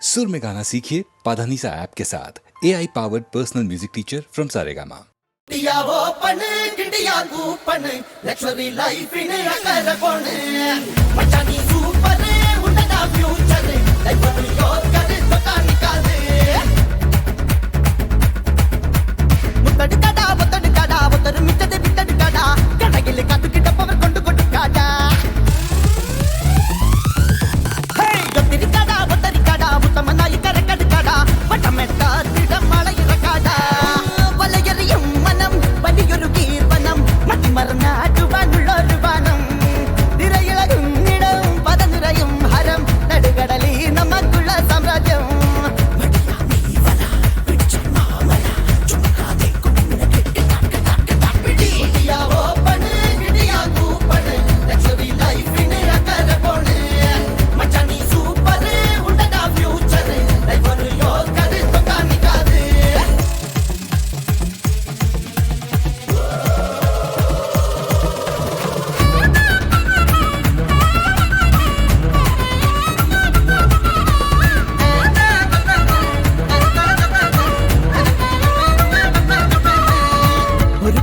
सुर में गाना सीखिए पाधानीसा ऐप के साथ AI powered personal music teacher from Saregama. Lakshmi life in अकर कोने मचानी सुपर उन्नता फ्यूचर लाइफ योर कर तो निकाले मुत्तड़ कड़ा उतर मिटदे बिटड़ कड़ा कड़गिल काटु किट पवर कोंडु कोंडु काड़ा हे गतिरि कड़ा मुत्तमनाई करकड़ कड़ा वटमेट्टा तिडमळै रकाड़ा वलयरियम मनम വലിയൊരു കീർവനം മതിമറന്നാടുവാനുള്ളൊരു വനം നിറയിളകും ഇടം പദനിറയും ഹരം നടുകടലി നമുക്കുള്ള സാമ്രാജ്യം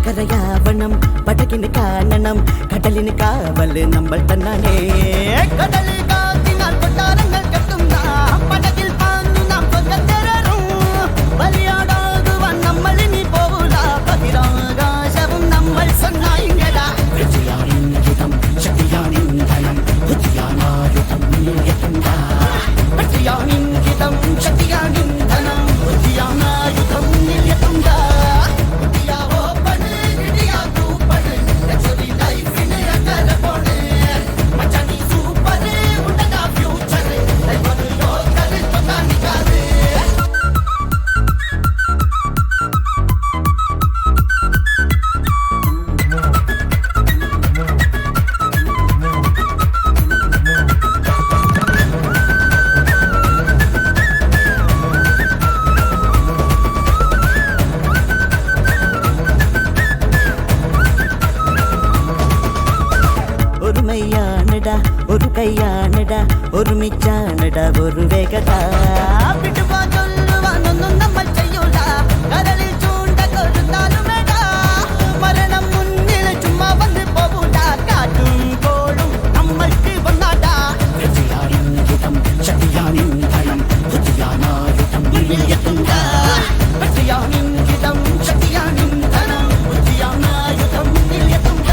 കരയാവണം പടകിന് കാണണം കടലിന് കാവല് നമ്മൾ തന്നാനേ കടലിൽ കാത്തിനാൽ കൊട്ടാരങ്ങൾ കെട്ടുന്ന പടകിൽ പാഞ്ഞു നാം കൊല്ലത്തേറും ബലിയാടാകുവാൻ നമ്മൾ ഇനി പോകൂല ബഹിരാകാശവും നമ്മൾ സന്നായിങ്ങടാ വിജയാനിന്ദിതം ശക്തിയാനിന്ധനം ബുദ്ധിയാനായുധം നിയതന്താ വിജയാനിന്ദിതം ശക്തിയാനിന്ധനം ബുദ്ധിയാനായുധം നിയതന്താ ഒരു കൈയാണട ഒരുമിച്ചാണട ഒരു വേഗത വിടുവാൻ ചൊല്ലുവാനൊന്നും നമ്മൾ ചെയ്യൂല കരളിൽ ചൂണ്ട കൊടുത്താലുമേട മരണം മുന്നിൽ ചുമ്മാ വന്ന് പോകൂല കാറ്റും കോളും നമ്മൾക്ക് വന്നാടാ വിജയാനിന്ദിതം ശക്തിയാനിന്ധനം ബുദ്ധിയാനായുധം എത്തുന്ന വിജയാനിന്ദിതം ശക്തിയാനിന്ധനം ബുദ്ധിയാനായുധം എത്തുന്ന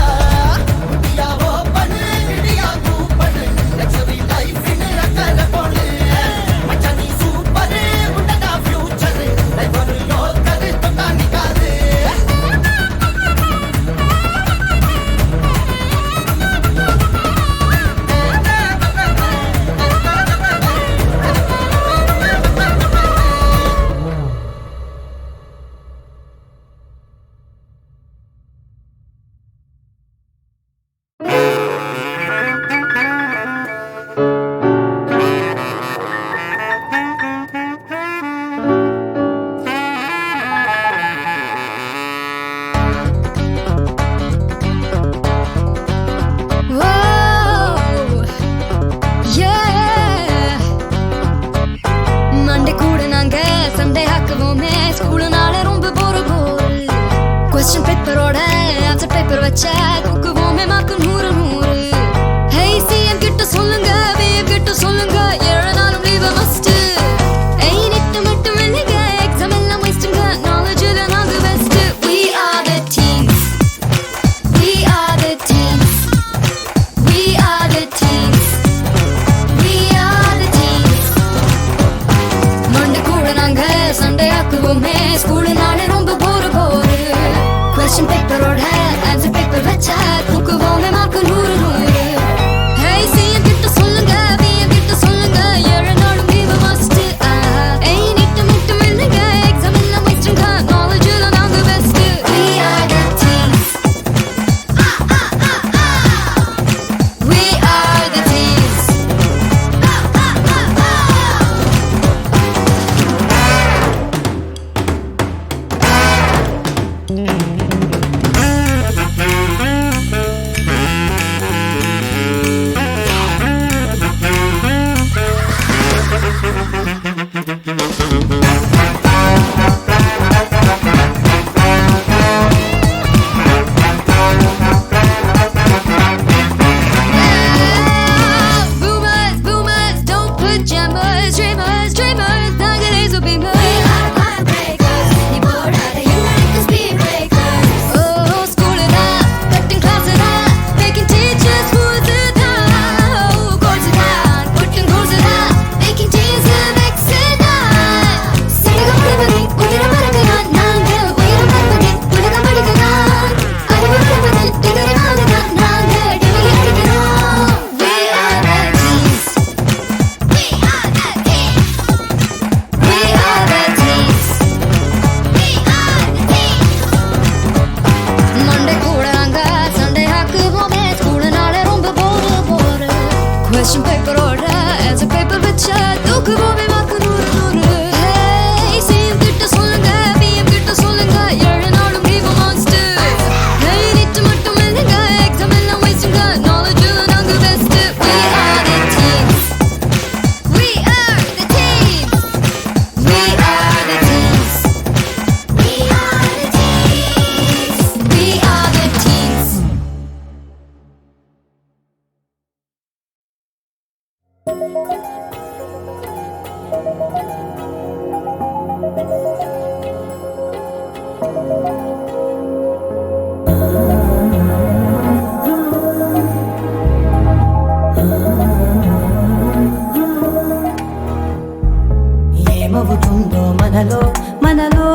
ఏమవుతుందో మనలో మనలో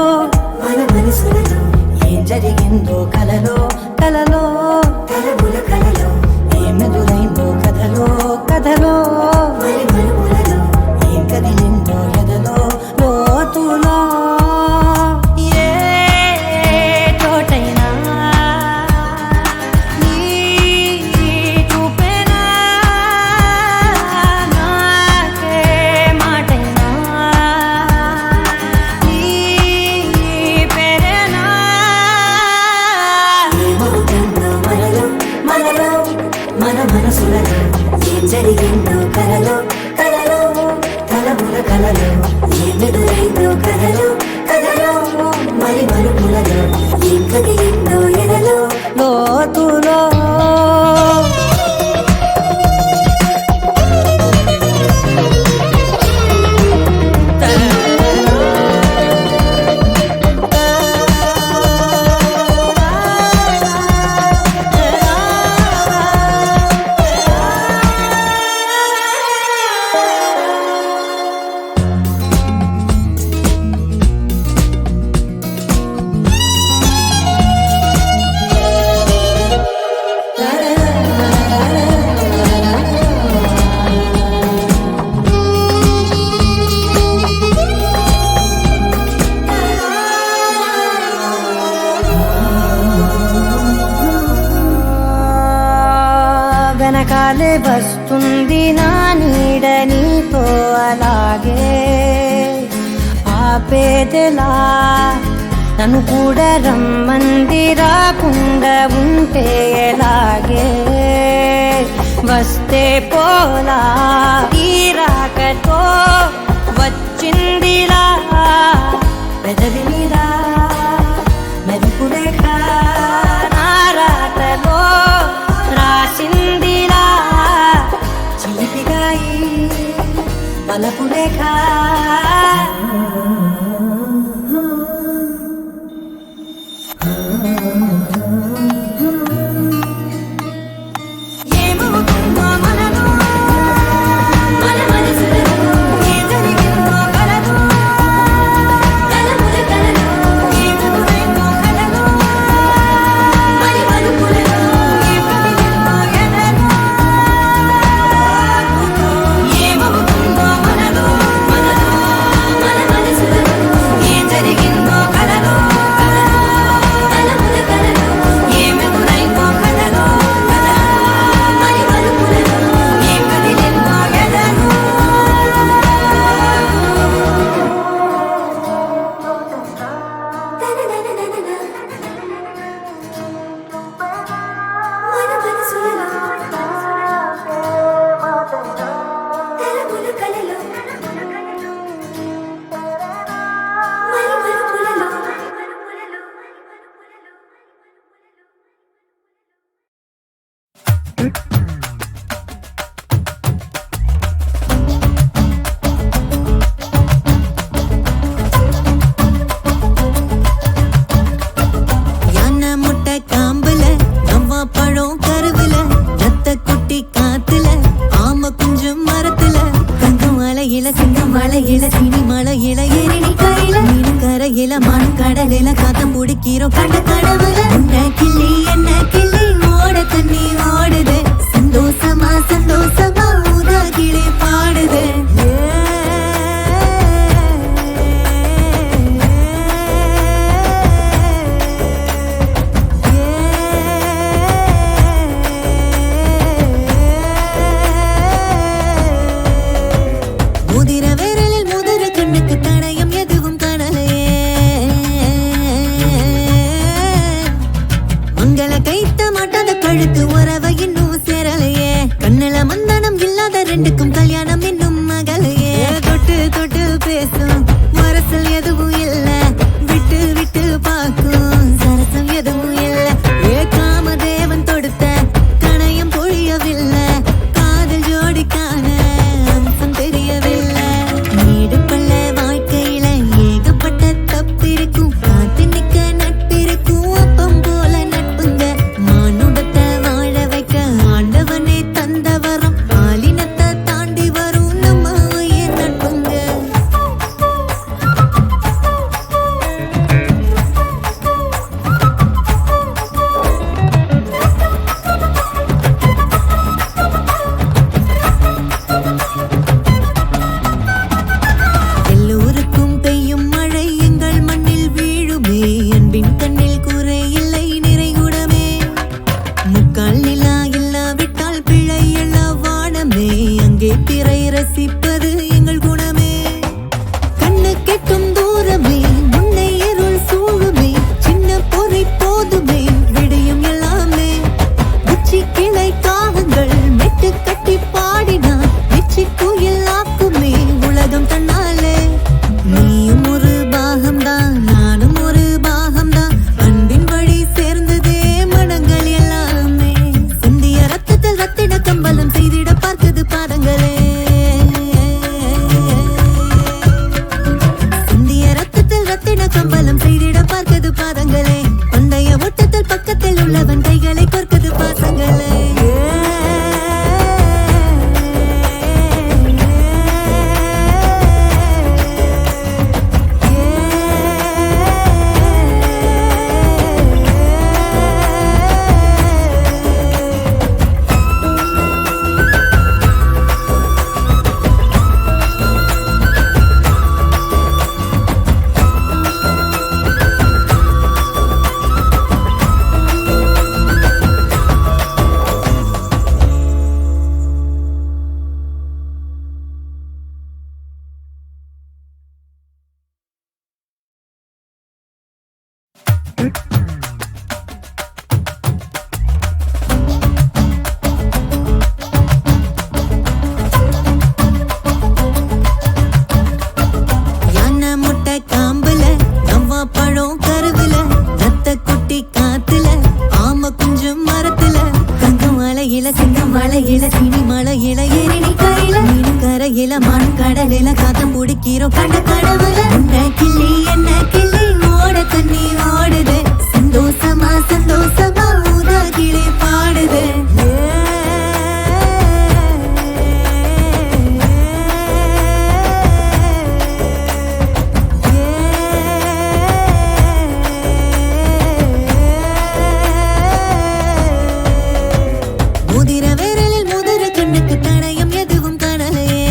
మన మనసులలో ఏం జరిగిందో కలలో కలలో కలముల కలలో ఏమెదురైందో కథలో కథలో మరి మరుపులలో ఏం కదిలిందో ఎదలో లోతులో ఏ చోటైనా నీ చూపేనా నాకే మాటైనా నీ పేరేనా ఏమవుతుందో మనలో మనలో మన మనసులలో ఏం జరిగిందో కలలో కలలో కలముల కలలో ఏమెదురైందో కథలో కథలో మరి మరుపులలో ఏం కదిలిందో ఎదలో లోతులో వెనకాలే వస్తుంది నా నీడ నీతో అలాగే ఆపేదెలా నన్ను కూడా రమ్మంది రాకుండా ఉంటే ఎలాగే వస్తే పోలా ఈ రాకతో వచ్చిందిలా పెదవి మీద మెరుపు రేఖ నా రాతలో రాసిందిలా చిలిపిగాయి మలపు రేఖ ఏమవుతుందో మనలో మన మనసులలో ఏం జరిగిందో కలలో కలముల కలలో ఏమెదురైందో కలలో మరి మరుపులలో ఏం కదిలిందో ఎదలో ఏమవుతుందో మనలో మనలో మన మనసులలో ఏం జరిగిందో కలలో కలముల కలలో ఏమెదురైందో కలలో మరి మరుపులలో ఏం కదిలిందో ఎదలో మన మనసులలో కలముల కలలో మరి మరుపులలో யானை முட்டை காம்புல நவ்வா பழம் கருவுல ரத்த குட்டி காத்துல ஆம குஞ்சும் மரத்துல தங்கம் மலையில சிங்கம் மலையில சினி மலையில எரிணி கையில மீன் கரையில மண் கடலில காத்தம் பிடிக்கிறோம் கண்ட கடவுல உன்னை கிள்ளி என்ன கிள்ளி ஓட தண்ணி ஓடுது சந்தோஷமா சந்தோஷமா ஊதா கிளி பாடுது முதிர விரலில் முதிர கண்ணுக்கு தடயம் எதுவும் காணலையே மங்கள கைத்த மாட்டாத கழுத்து உறவை இன்னும் சேரலையே கண்ணுல மந்தனம் இல்லாத ரெண்டுக்கும் கல்யாணம் இன்னும் மகளையே தொட்டு தொட்டு பேசும் மரசல் எதுவும் இல்ல விட்டு விட்டு பார்க்கும் சரசம் எதுவும் இல்ல காமதேவன் தொடுத்த கணையம் பொழியவில்லை காதல் ஜோடிக்கான அம்சம் தெரியவில்லை நீடு பள்ள வாழ்க்கையில ஏகப்பட்ட யானை முட்டை காம்புல நவ்வா பழம் கருவுல ரத்த குட்டி காத்துல ஆம குஞ்சும் மரத்துல தங்கம் மலையில சிங்கம் மலையில சினி மலையில எரிணி கையில மீன் கரையில மண் கடலில காத்தம் பிடிக்கிறோம் கண்ட கடவுல உன்னை கிள்ளி என்ன கிள்ளி ஓட தண்ணி ஓடுது சந்தோஷமா சந்தோஷமா ஊதா கிளி பாடுது முதிர விரலில் முதிர கண்ணுக்கு தடயம் எதுவும் காணலையே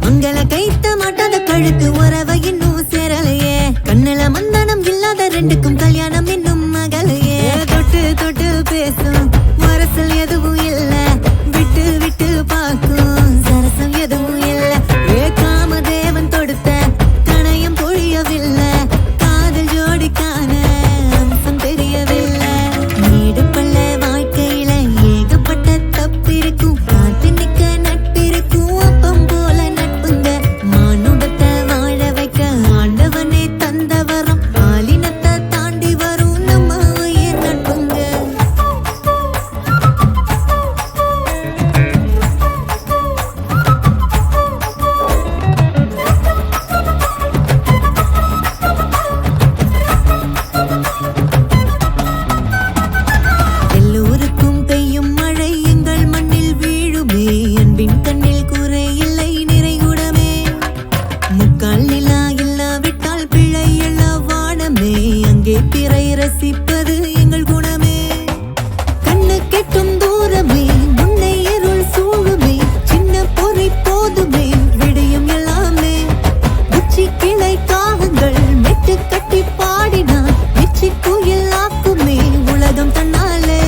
மங்கள கைத்த மாட்டாத கழுத்து உறவை இன்னும் சேரலையே கண்ணுல மந்தனம் இல்லாத ரெண்டுக்கும் கல்யாணம் இன்னும் மகளையே தொட்டு தொட்டு பேசும் மரசல் எதுவும் இல்ல விட்டு விட்டு பார்க்கும் சரசம் எதுவும் இல்ல காமதேவன் தொடுத்த கணையம் பொழியவில்லை காதல் ஜோடிக்கான அம்சம் தெரியவில்லை நீடு பள்ள வாழ்க்கையில ஏகப்பட்ட தப்பிருக்கும் காத்து நிக்க நட்பிருக்கும் அப்பம் போல நட்புங்க மானுடத்தை வாழ வைக்க ஆண்டவனே தந்த வரம் ஆலினத்தை தாண்டி வரும் நம்ம உயிர் நட்புங்க எல்லோருக்கும் பெய்யும் மழை எங்கள் மண்ணில் வீழுமே அன்பின் கண்ணில் குறை இல்லை நிறைகுடமே முக்கால் நிலா இல்லாவிட்டால் பிழை எல்ல வானமே அங்கே பிறை ரசிப்பது எங்கள் குணமே கண்ணு கெட்டும் தூரமே முன்னை இருள் சூழுமே சின்ன பொறி போதுமே விடியும் எல்லாமே உச்சி கிளை காகங்கள் மெட்டு கட்டி பாடினான் வெற்றி கோயில் ஆக்குமே உலகம் தன்னாலே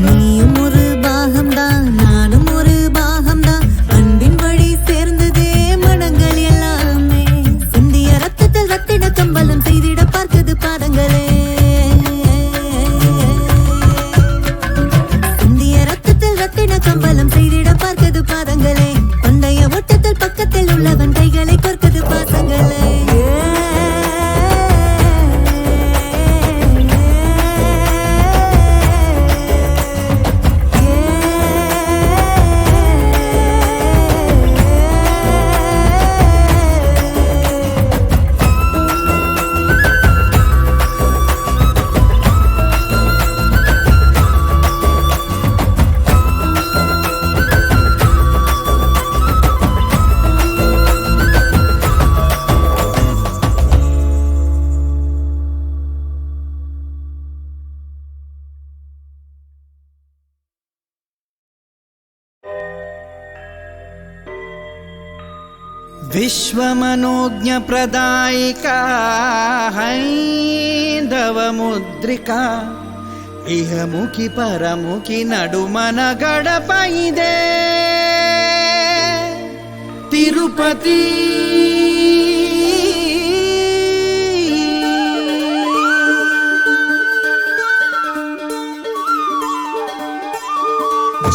நீயும் ஒரு பாகம்தான் நானும் ஒரு பாகம்தான் அன்பின் வழி சேர்ந்ததே மனங்கள் எல்லாமே சிந்திய ரத்தத்தில் ரத்தின கம்பளம் செய்திட பார்க்குது பாதங்களே சிந்திய ரத்தத்தில் ரத்தின கம்பளம் செய்திட பார்க்குது பாதங்களே பந்தய ஓட்டத்தில் பக்கத்தில் உள்ளவன் கைகளை கொர்க்குது பாசங்களே विश्वमनोज्ञप्रदायिका हैन्दवमुद्रिका इहमुखि परमुखि नडुमन गडप इदे तिरुपति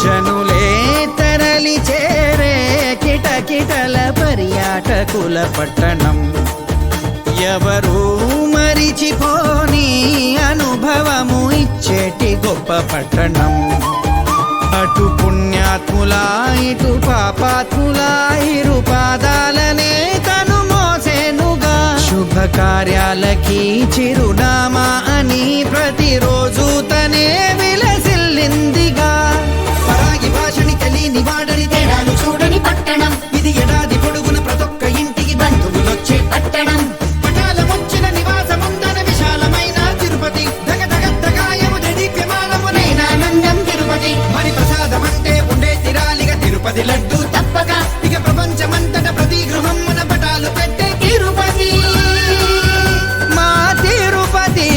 జనులే తరలి చేరే కిటకిటల పర్యాటకుల పట్టణం ఎవరూ మరిచిపోని అనుభవము ఇచ్చేటి గొప్ప పట్టణం అటు పుణ్యాత్ముల ఇటు పాపాత్ముల ఇరు పాదాలనే తను మోసేనుగా శుభకార్యాలకి చిరునామా అని ప్రతిరోజు తనే విలసిల్లిందిగా పరాగి భాషని తెలియని వాడని తేడాలు చూడని పట్టణం ఇది ఏడాది పొడుగున ప్రతొక్క ఇంటికి బంధువులొచ్చే పట్టణం పటాల ముచ్చిన నివాసముందన విశాలమైన తిరుపతి దగ దగ దగాయము దీప్యమానమునైనానందం తిరుపతి మరి ప్రసాదం అంటే ఉండే తిరాలిగా తిరుపతి లడ్డు తప్పక ఇక ప్రపంచమంతట ప్రతి గృహం మన పటాలు పెట్టే తిరుపతి మా తిరుపతి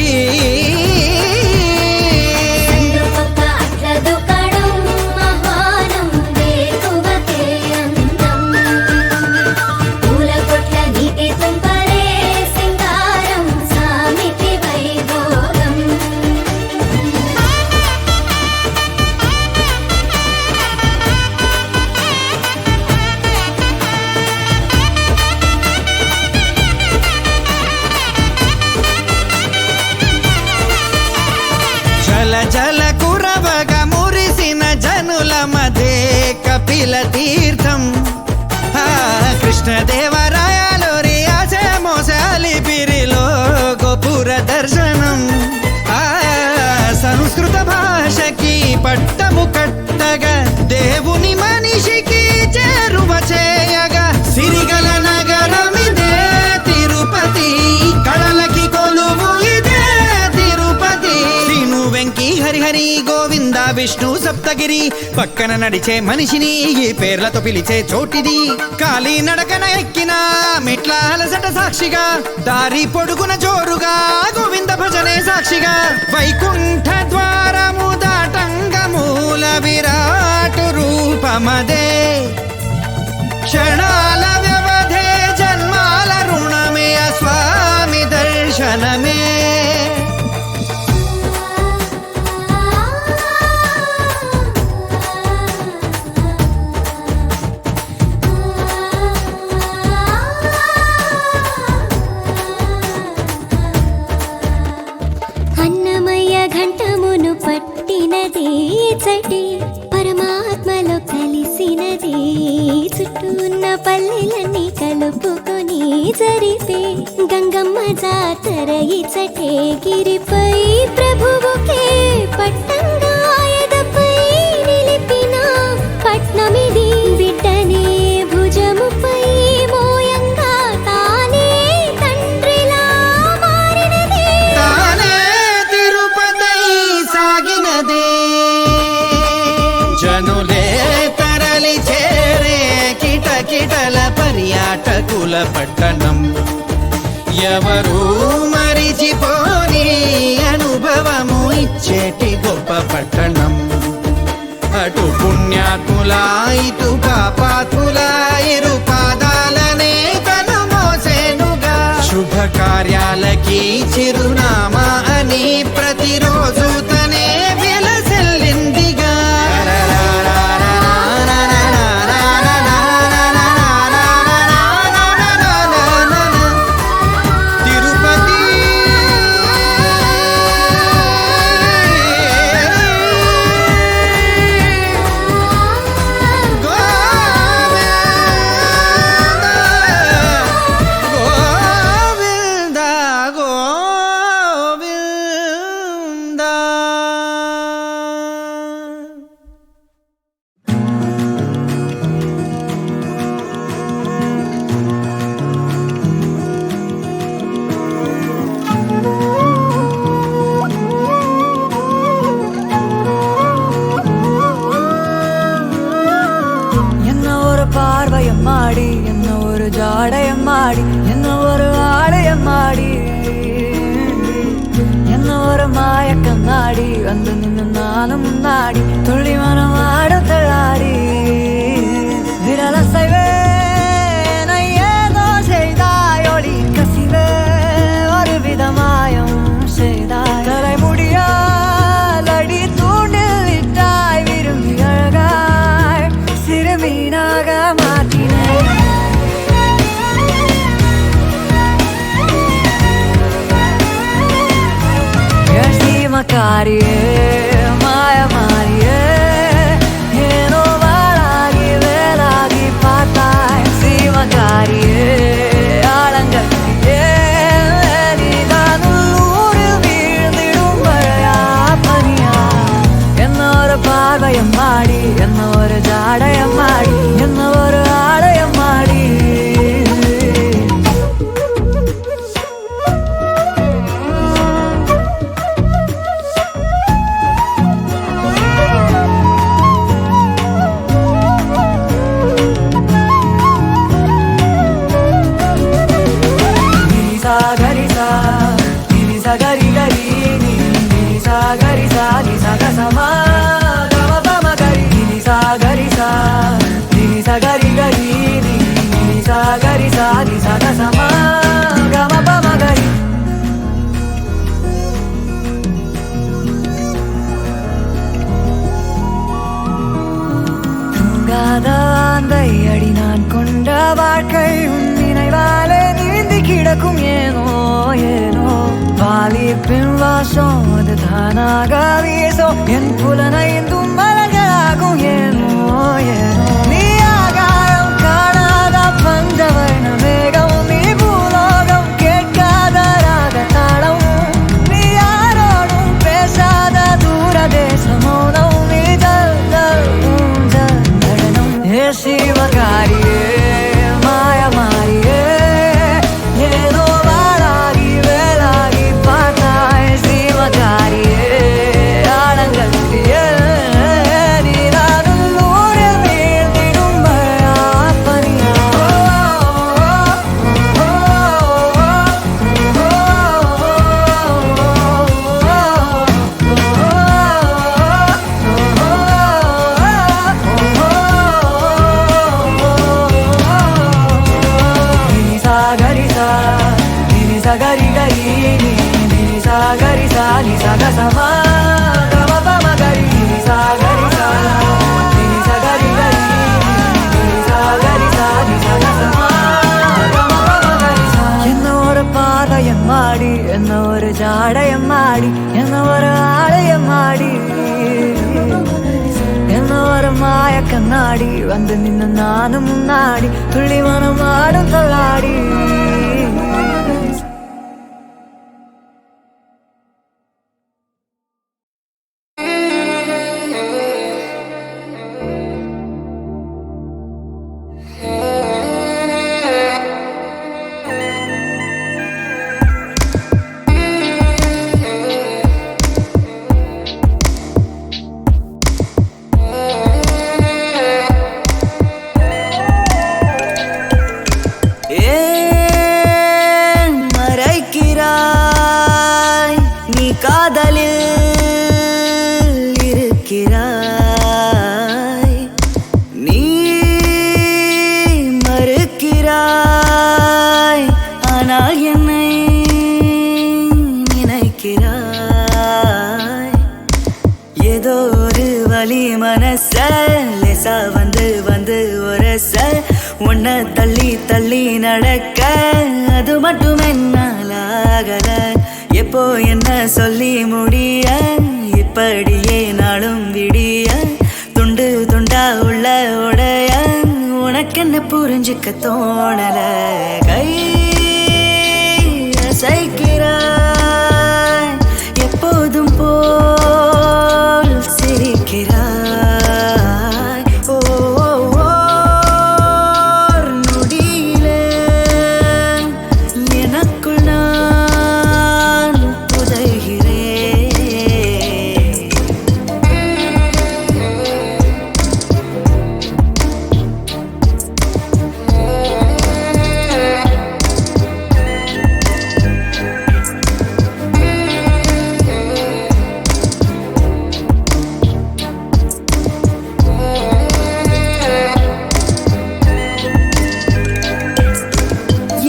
పూల కొట్ల నీటి తుంపరే పూజల కురవగ మురిసిన జనుల మధ్య కపిల తీర్థం కృష్ణదేవరాయలు రియాసే మోసాలిపిరిలో గోపుర దర్శనం సంస్కృత భాషకి పట్టము కట్టగా దేవుని మనిషికి చేరువ చేయగా సిరిగల నగరమిదే తిరుపతి కళలకి కొలువు ఇదే తిరుపతి శ్రీను వెంకి హరిహరి గోవింద విష్ణు సప్తగిరి పక్కన నడిచే మనిషిని ఈ పేర్లతో పిలిచే చోటిది కాలి నడకన ఎక్కిన మెట్ల అలసట సాక్షిగా దారి పొడుగున జోరుగా గోవింద భజనే సాక్షిగా వైకుంఠ ద్వారము దాటంగ మూల విరాటు రూపమదే క్షణాల వ్యవధే జన్మాల రుణమే ఆ స్వామి దర్శనమే అన్నమయ్య ఘంటమును పట్టినది చటి పరమాత్మలో కలిసినది చుట్టూ ఉన్న పల్లెలన్నీ కలుపుకొని జరిపే గంగమ్మ జాతర ఇచటే గిరిపై ప్రభువుకే పట్టంగా ఎదపై నిలిపిన పట్నమిది బిడ్డనే భుజముపై మోయంగా తానే తండ్రిలా మారినది తానే తిరుపతి సాగినదే జనులే తరలి చేరే కిటకిటల పర్యాటకుల పట్టణం ఎవరు మరిచిపోని అనుభవము ఇచ్చేటి గొప్ప పట్టణం అటు పుణ్యాత్ముల ఇటు పాపాత్ముల ఇరు పాదాలనే తను మోసేనుగా శుభకార్యాలకి చిరునామా అని ప్రతిరోజు తనే వెలసెల్లిందిగా తిరుపతి గోవింద గోవింద என்ன ஒரு பார்வையம் மாடி என்ன ஒரு ஜாடையம் மாடி என்ன ஒரு ஆடையம் மாடி என்ன ஒரு மாயக்கம் நாடி வந்து நின்று நானும் முன்னாடி துள்ளி மனம் ஆடும் தள்ளாடி விரல செய்வேன் ஏதோ செய்தாய் ஒளி கசிவே ஒரு விதமாயம் செய்தாய் தலைமுடியால் அடி தூண்டில் இட்டாய் விரும்பி அழகாய் சிறுமீனாக மாற்றினேன் சீமக்காரியே மாயமாரியே ஏனோ வாழாகி வேலாகி பார்த்தாய் சீமக்காரியே ஆலங்கட்டியே நீதான் உள்ளூரில் வீழ்ந்திடும் மழையா பனியா என்ன ஒரு பார்வையம் மாடி என்ன ஒரு ஜாடையம் மாடி என்ன ஒரு ஆடையம் மாடி గరి గరి ని సా గరి సా ని సా గ స మా గ మ ప మ గరి ని సా గరి సా గరి గరి ని సా గరి సా ని సా గ స మా గ మ ప మ గరి தூங்காத ஆந்தை அடி நான் கொண்ட வாழ்க்கை உன் நினைவாலே நீந்தி கிடக்கும் ஏனோ ஏனோ வாலி பின் வாசம் அது தானாக வீசும் என் புலனைந்தும் மலர்களாகும் ஏனோ ஏனோ நீ ஆகாரம் காணாத பஞ்சவர்ண மேகம் நீ பூலோகம் கேட்காத ராக தாளம் நீ யாரோடும் பேசாத தூர தேச மௌனம் நீ ஜல் ஜல் ஊஞ்சல் நடனம் ஹே சிவகாரியே மாயமாரியே ஏதோ வாழாகி வேலாகி பார்த்தாய் சிவகாரியே ஆழங்கட்டியே நீராடும் நூறில் வீழ்ந்திடும் மழாப்பனியா Nisagarisa, nisagari-gari, nisagarisa, nisagasama, gamapamagari, nisagarisa, nisagari-gari, nisagarisa, nisagasama, gamapamagari. என்ன ஒரு பாதையம் மாடி என்ன ஒரு ஜாடையம் மாடி என்ன ஒரு ஆலயம் மாடி என்ன ஒரு மாய கண்ணாடி வந்து நின்று நானும் முன்னாடி துள்ளி மனம் ஆடும் தள்ளாடி ஏன் மறைக்கிறாய் நீ காதலில் இருக்கிறாய் நீ மறுக்கிறாய் ஆனால் என்னை நினைக்கிறாய் ஏதோ ஒரு வலி மனச லேசா வந்து வந்து உரச உன்னை தள்ளி தள்ளி நடக்க அது மட்டும் என்னாலாகல எப்போ என்ன சொல்லி முடிய இப்படியே நாளும் விடிய துண்டு துண்டா உள்ள உடைய உனக்கென்ன புரிஞ்சுக்க தோணல கை அசைக்கிறாய் எப்போதும் போல் சிரிக்கிறாய் ஓர் நொடியிலே எனக்குள் நான் புதைகிறேன்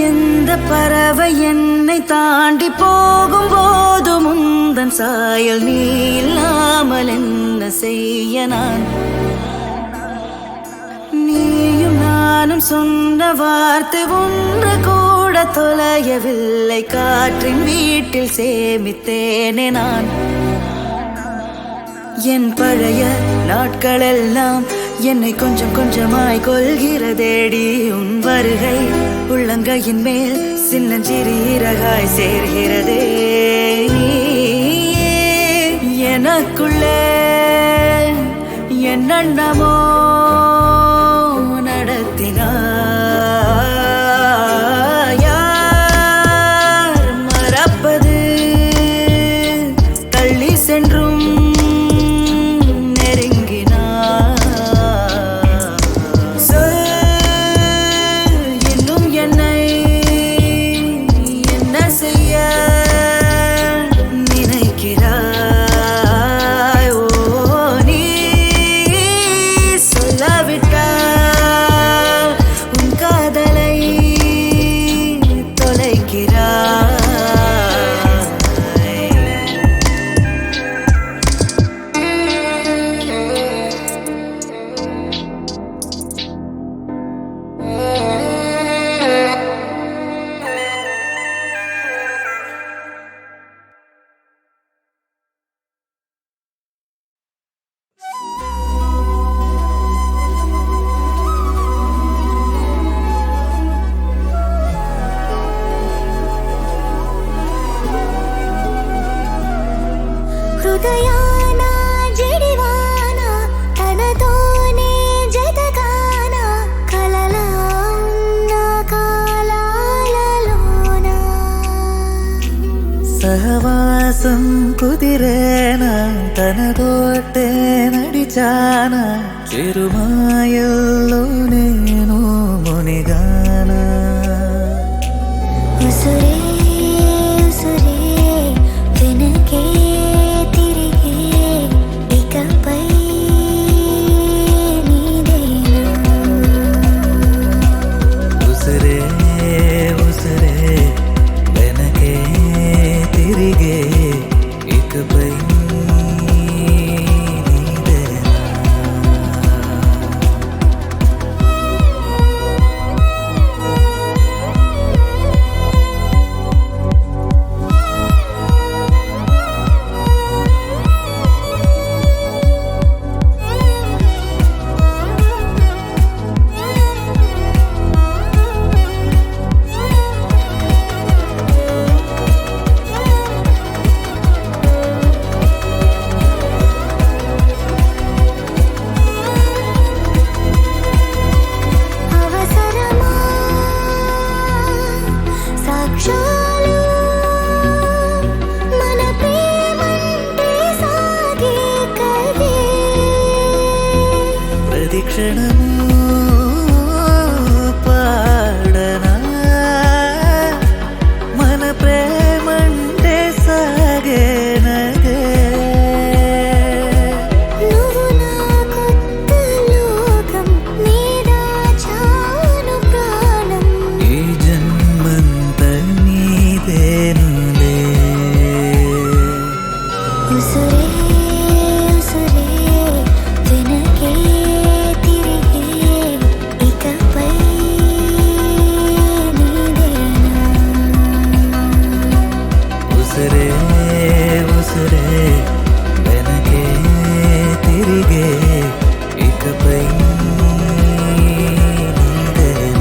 எந்த பறவை என்னை தாண்டி போகும்போது முந்தன் சாயல் நீ இல்லாமல் என்ன செய்ய நான் நீயும் நானும் சொன்ன வார்த்தை ஒன்று கூட தொலையவில்லை காற்றின் வீட்டில் சேமித்தேனே நான் என் பழைய நாட்களெல்லாம் என்னை கொஞ்சம் கொஞ்சமாய் கொள்கிறதேடி உன் வருகை உள்ளங்கையின் மேல் சின்னஞ்சிறகாய் சேர்கிறதே எனக்குள்ளே என்னென்னமோ நடத்தினாய் யார் மறப்பது தள்ளி சென்றும் love కోసం కుదిరేనా తన తోటే నడిచానా చిరుమాయల్లో నేను మునిగానా ఉసురే ఉసురే వెనకే తిరిగే ఇకపై నీదేనా ఉసిరే ఉసిరే వెనకే తిరిగే ఇకపై నీదేనా అవసరమా సాక్ష్యాలు మన ప్రేమంటే సాగే కదే ప్రతిక్షణము పాడనా మన ప్రేమంటే సాగేనగే నువ్వు నా కొత్త లోకం నీదాచాను ప్రాణం ఈ జన్మంత నీదేనులే ఉసురే ఉసురే వెనకే తిరిగే ఇకపై నీదేనా ఉసిరే ఉసిరే వెనకే తిరిగే ఇకపై నీదేనా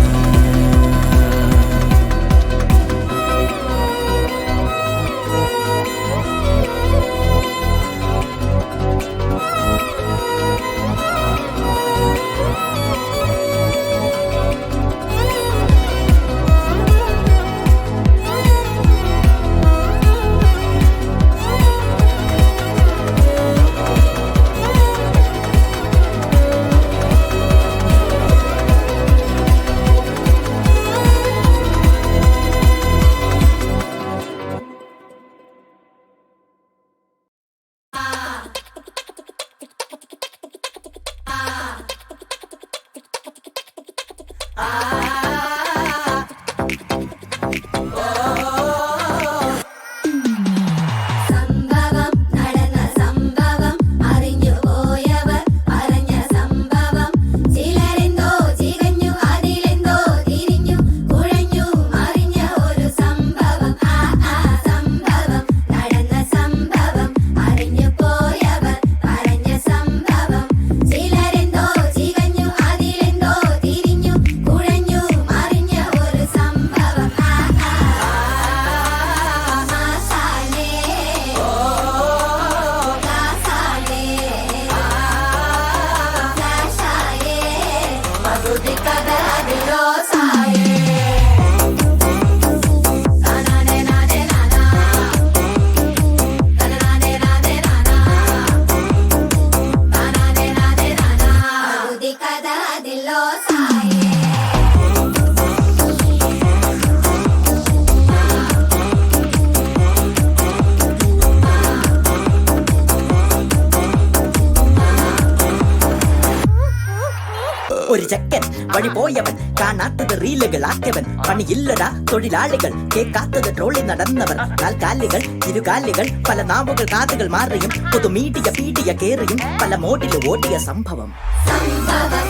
സംഭവം നടന്ന സംഭവം അറിഞ്ഞുപോയവർ പറഞ്ഞ സംഭവം ചിലരെന്തോ ചികഞ്ഞു അതിലെന്തോ തിരിഞ്ഞു കുഴഞ്ഞു മറിഞ്ഞ ഒരു സംഭവം സംഭവം നടന്ന സംഭവം അറിഞ്ഞുപോയവർ പറഞ്ഞ സംഭവം ചിലരെന്തോ ചികഞ്ഞു അതിലെന്തോ തിരിഞ്ഞു കുഴഞ്ഞു മറിഞ്ഞ ഒരു സംഭവം ഒരു ചെക്കൻ വഴി പോയവൻ കാണാത്തത് റീലുകളാക്കിയവൻ പണിയില്ലടാ തൊഴിലാളികൾ കേൾക്കാത്തത് ട്രോളി നടന്നവർ നാൽക്കാലികൾ ഇരുകാലികൾ പല നാവുകൾ കാതുകൾ മാറിയും പൊതു മീഡിയ പീഡിയ കേറിയും പല മോഡിൽ ഓടിയ സംഭവം സംഭവം